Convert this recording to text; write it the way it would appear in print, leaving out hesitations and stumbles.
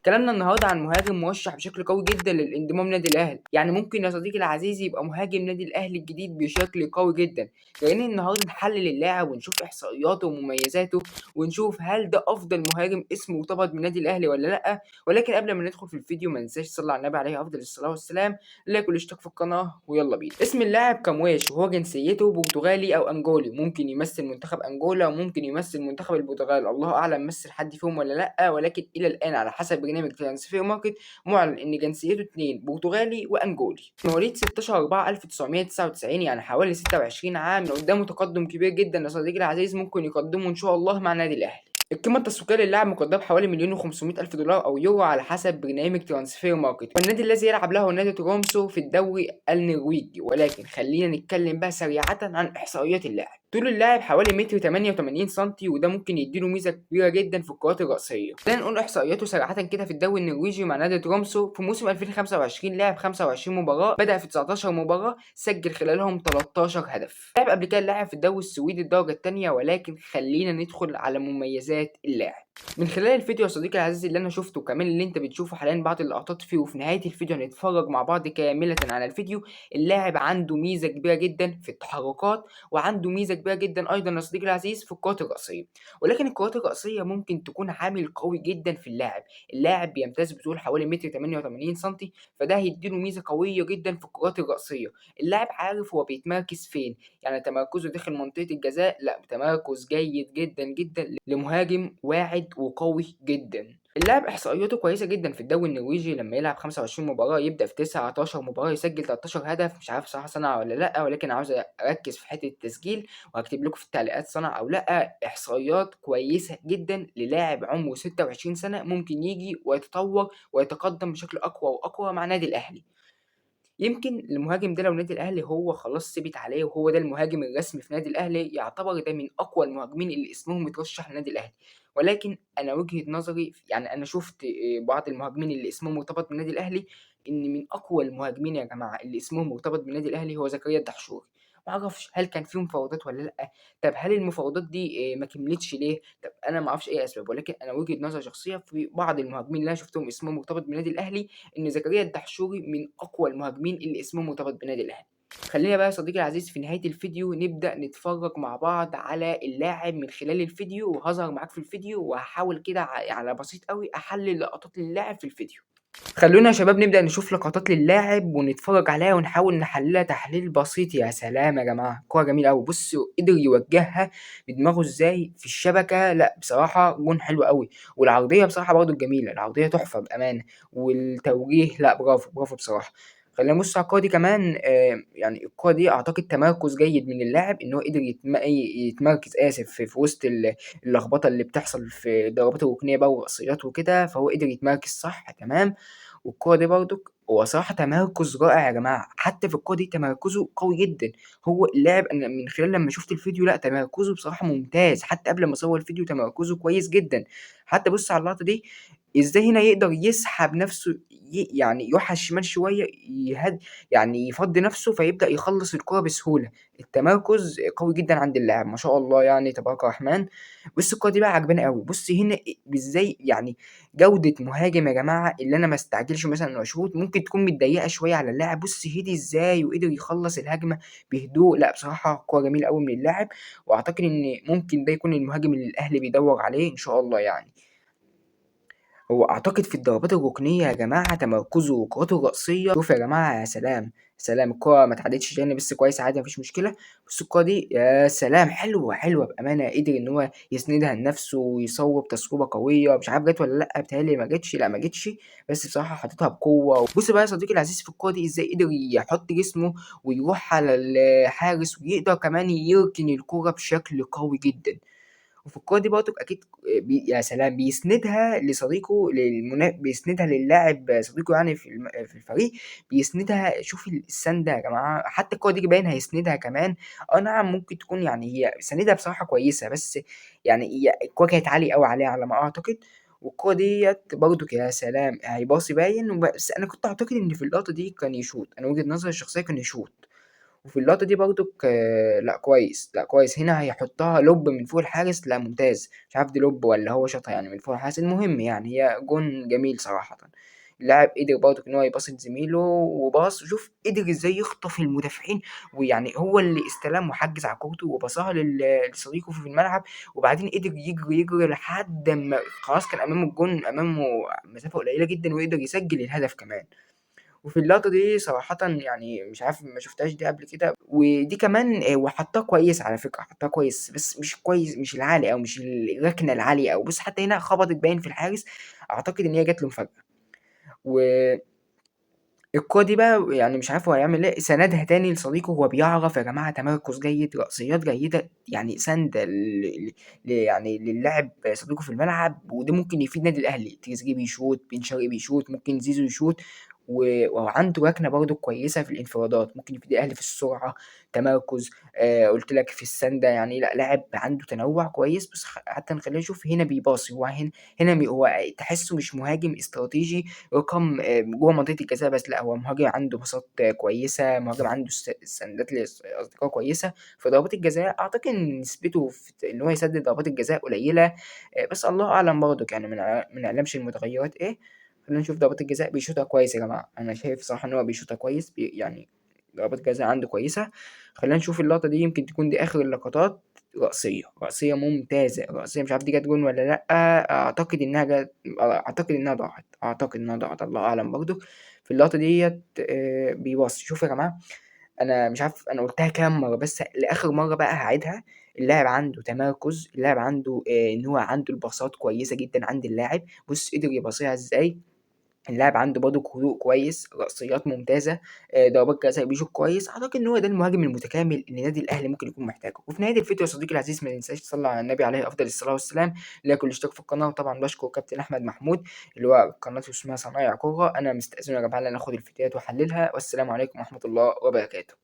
كلامنا النهارده عن مهاجم مرشح بشكل قوي جدا للانضمام نادي الاهلي، يعني ممكن يا صديقي العزيز يبقى مهاجم نادي الاهلي الجديد بشكل قوي جدا. جايين النهارده نحلل اللاعب ونشوف احصائياته ومميزاته، ونشوف هل ده افضل مهاجم اسمه مرتبط بالنادي الاهلي ولا لا. ولكن قبل ما ندخل في الفيديو ما ننساش تصلي على النبي عليه افضل الصلاه والسلام، لايك والاشتراك في القناه ويلا بينا. اسم اللاعب كامواش وهو جنسيته برتغالي او انجولي، ممكن يمثل منتخب انجولا وممكن يمثل منتخب البرتغال، الله اعلم مثل حد فيهم ولا لا. ولكن الى الان على حسب برنامج ترانسفير ماركت معلن ان جنسيته اتنين برتغالي وانجولي. مواليد 16/4/1999، يعني حوالي 26 عام. قدامه تقدم كبير جدا يا صديقي العزيز، ممكن يقدمه ان شاء الله مع نادي الاهلي. القيمة التسويقية للاعب مقدرة بحوالي 1,500,000 دولار أو يورو على حسب برنامج ترانسفير ماركت، والنادي الذي يلعب له هو نادي ترومسو في الدوري النرويجي. ولكن خلينا نتكلم بقى سريعة عن إحصائيات اللاعب. طول اللاعب حوالي متر 88 سنتي، وده ممكن يديله ميزة كبيرة جدا في الكرات الرأسية. خلينا نقول إحصائياته سريعة كده في الدوري النرويجي مع نادي ترومسو. في موسم 2025 لعب 25 مباراة، بدأ في 19 مباراة، سجل خلالهم 13 هدف. لعب قبل كده لاعب في الدوري السويدي الدرجة الثانية. ولكن خلينا ندخل على مميزات اللاعب. من خلال الفيديو يا صديقي العزيز اللي انا شفته وكمان اللي انت بتشوفه حاليا بعض اللقطات فيه، وفي نهاية الفيديو هنتفرج مع بعض كاملة على الفيديو. اللاعب عنده ميزة كبيرة جدا في التحركات، وعنده ميزة كبيرة جدا ايضا يا صديقي العزيز في الكرات الرأسية. ولكن الكرات الرأسية ممكن تكون عامل قوي جدا في اللاعب. اللاعب بيمتاز بطول حوالي متر 88 سنتي، فده هيديله ميزة قوية جدا في الكرات الرأسية. اللاعب عارف هو بيتمركز فين، يعني تمركزه داخل منطقة الجزاء لا، تمركز جيد جدا جدا لمهاجم واعد وقوي جدا. اللاعب احصائياته كويسه جدا في الدوري النرويجي، لما يلعب 25 مباراه يبدا في 19 مباراه يسجل 13 هدف. مش عارف صح صنع ولا لا، ولكن عاوز اركز في حته التسجيل وهكتب لكم في التعليقات صنع او لا. احصائيات كويسه جدا للاعب عمره 26 سنه، ممكن يجي ويتطور ويتقدم بشكل اقوى واقوى مع نادي الاهلي. يمكن المهاجم ده لو نادي الأهلي هو خلاص ثبت عليه وهو ده المهاجم الرسمي في نادي الأهلي، يعتبر ده من أقوى المهاجمين اللي اسمهم مترشح لنادي الأهلي. ولكن أنا وجهة نظري يعني أنا شفت بعض المهاجمين اللي اسمهم مرتبط بالنادي الأهلي، إن من أقوى المهاجمين يا جماعة اللي اسمهم مرتبط بالنادي الأهلي هو زكريا الدحشوري. معرفش هل كان فيه مفاوضات ولا لأ. طب هل المفاوضات دي ما كملتش ليه؟ طب أنا معرفش إيه أسباب، ولكن أنا وجهة نظر شخصية في بعض المهاجمين اللي أنا شفتهم اسمهم مرتبط بالنادي الأهلي، إن زكريا الدحشوري من أقوى المهاجمين اللي اسمهم مرتبط بنادي الأهلي. خلينا بقى يا صديقي العزيز في نهاية الفيديو نبدأ نتفرج مع بعض على اللاعب من خلال الفيديو، وهظهر معاك في الفيديو وهحاول كده على بسيط قوي أحلل لقطات للاعب في الفيديو. خلونا يا شباب نبدأ نشوف لقطات للاعب ونتفرج عليها ونحاول نحللها تحليل بسيط. يا سلام يا جماعة، كورة جميلة أوي. بصوا قدر يوجهها بدماغه ازاي في الشبكة، لا بصراحة جون حلو أوي. والعرضية بصراحة برضه جميلة، العرضية تحفة بأمانة. والتوجيه لا، برافو برافو بصراحة. خلينا نبص على الكورة دي كمان. يعني الكورة دي أعتقد تمركز جيد من اللاعب، إن هو قدر يتمركز آسف في وسط اللخبطة اللي بتحصل في الضربات الركنية بقى والرأسيات وكده، فهو قدر يتمركز صح تمام. والكورة دي برضك هو صراحة تمركز رائع يا جماعة، حتى في الكورة دي تمركزه قوي جدا. هو اللاعب أنا من خلال لما شفت الفيديو لا تمركزه بصراحة ممتاز، حتى قبل ما أصور الفيديو تمركزه كويس جدا. حتى بص على اللقطة دي ازاي هنا يقدر يسحب نفسه، يعني يروح على الشمال شوية يعني يفضي نفسه فيبدأ يخلص الكرة بسهولة. التمركز قوي جدا عند اللاعب ما شاء الله، يعني تبارك الرحمن. بص الكرة دي بقى عجباني قوي. بص هنا ازاي يعني جودة مهاجم يا جماعة، اللي أنا ما استعجلش مثلًا وأشوط، ممكن تكون متضيقة شوية على اللاعب. بُص هدي إزاي وقدر يخلّص الهجمة بهدوء. لأ بصراحة كورة جميلة أوي من اللاعب، وأعتقد إن ممكن ده يكون المهاجم اللي الأهلي بيدوّر عليه إن شاء الله يعني. هو أعتقد في الضربات الركنية يا جماعة تمركزه وكراته الرأسية، شوف يا جماعة يا سلام، سلام. الكرة ما اتعادتش تاني بس كويس عادي ما فيش مشكلة. بُص الكرة دي يا سلام، حلوة، حلوة بأمانة. قدر إن هو يسندها لنفسه ويصوّب تصويبة قوية، مش عارف جات والّا لأ، بيتهيأ لي ما جاتش، لأ ما جاتش، بس بصراحة حاططها بقوة. بُص بقى يا صديقي العزيز في الكرة دي إزاي قدر يحط جسمه ويروح على الحارس، ويقدر كمان يركن الكرة بشكل قوي جدًا. وفي الكورة دي برضه أكيد يا سلام بيسندها لصديقه بيسندها للاعب صديقه يعني في الفريق، بيسندها. شوف السَنْدة يا جماعة، حتى الكورة دي باين هيسندها كمان. نعم ممكن تكون يعني هي ساندها بصراحة كويسة، بس يعني هي الكورة كانت عالية أوي عليه على ما أعتقد. والكورة ديّة برضُك يا سلام هيباصي باين بس أنا كنت أعتقد إن في اللقطة دي كان يشوط، أنا وجهة نظري الشخصية كان يشوط. وفي اللقطة دي برضك لأ كويس، لأ كويس، هنا هيحطها لوب من فوق الحارس، لأ ممتاز، مش عارف دي لوب والّا هو شاطها يعني من فوق الحارس، المهم يعني هي جون جميل صراحةً. اللاعب قدر برضك إن هو يباصي لزميله وباص، وشوف قدر إزاي يخطف المدافعين، ويعني هو اللي استلم وحجز على كورته وباصاها لصديقه في الملعب، وبعدين قدر يجري لحد أمّا خلاص كان أمامه الجون، أمامه مسافة قليلة جدًا ويقدر يسجل الهدف كمان. وفي اللقطة دي صراحةً يعني مش عارف ما شُفتهاش دي قبل كده، ودي كمان وحطّها كويس على فكرة، حطّها كويس، بس مش كويس مش العالي أوي، مش الركنة العالية أوي، بُص حتى هنا خبطت باين في الحارس، أعتقد إن هي جات له مفاجأة. والكورة دي بقى يعني مش عارف هو هيعمل إيه، سَنَدها تاني لصديقه، هو بيعرف يا جماعة تمركز جيد، رأسيات جيدة، يعني سَنْدة يعني للاعب صديقه في الملعب، وده ممكن يفيد النادي الأهلي، تريزيجيه بيشوط، بن شرقي بيشوط، ممكن زيزو يشوط، وعنده ركنة برضه كويسة في الانفرادات، ممكن يفيد الأهلي في السرعة، تمركز، قُلت لك في السَنْدة، يعني لأ لاعب عنده تنوُّع كويس، بس حتى خلّينا نشوف هنا بيباصي، هو هنا هو تحسّه مش مهاجم استراتيجي رقم جوّه منطقة الجزاء بس، لأ هو مهاجم عنده باصات كويسة، مهاجم عنده السندات لأصدقائه كويسة، في ضربات الجزاء أعتقد إن نسبته إن هو يسدد ضربات الجزاء قليلة، بس الله أعلم برضك يعني ما نعلمش المتغيرات إيه. خلّينا نشوف ضربات الجزاء بيشوطها كويس يا جماعة، أنا شايف الصراحة إن هو بيشوطها كويس، يعني ضربات الجزاء عنده كويسة. خلّينا نشوف اللقطة دي يمكن تكون دي آخر اللقطات، رأسية، رأسية ممتازة، رأسية مش عارف دي جات جون والّا لأ، أعتقد إنها ضاعت، أعتقد إنها ضاعت، الله أعلم برضه. في اللقطة ديّة بيباصي، شوفوا يا جماعة أنا مش عارف أنا قُلتها كام مرّة، بس لآخر مرّة بقى هاعيدها، اللاعب عنده تمركز، اللاعب عنده إن هو عنده الباصات كويسة جدًا عند اللاعب، بُص قدر يباصيها إزاي، اللاعب عنده برضه هدوء كويس، رأسيات ممتازة، ضربات جزاء بيشوط كويس، أعتقد إن هو ده المهاجم المتكامل اللي النادي الأهلي ممكن يكون محتاجه. وفي نهاية الفيديو يا صديقي العزيز ما تنساش تصلّي على النبي عليه أفضل الصلاة والسلام، لايك والاشتراك في القناة، وطبعًا باشكر كابتن أحمد محمود اللي هو قناته اسمها صنايع كورة، أنا مستأذنه يا جماعة إن أنا آخد الفيديوهات وأحللها، والسلام عليكم ورحمة الله وبركاته.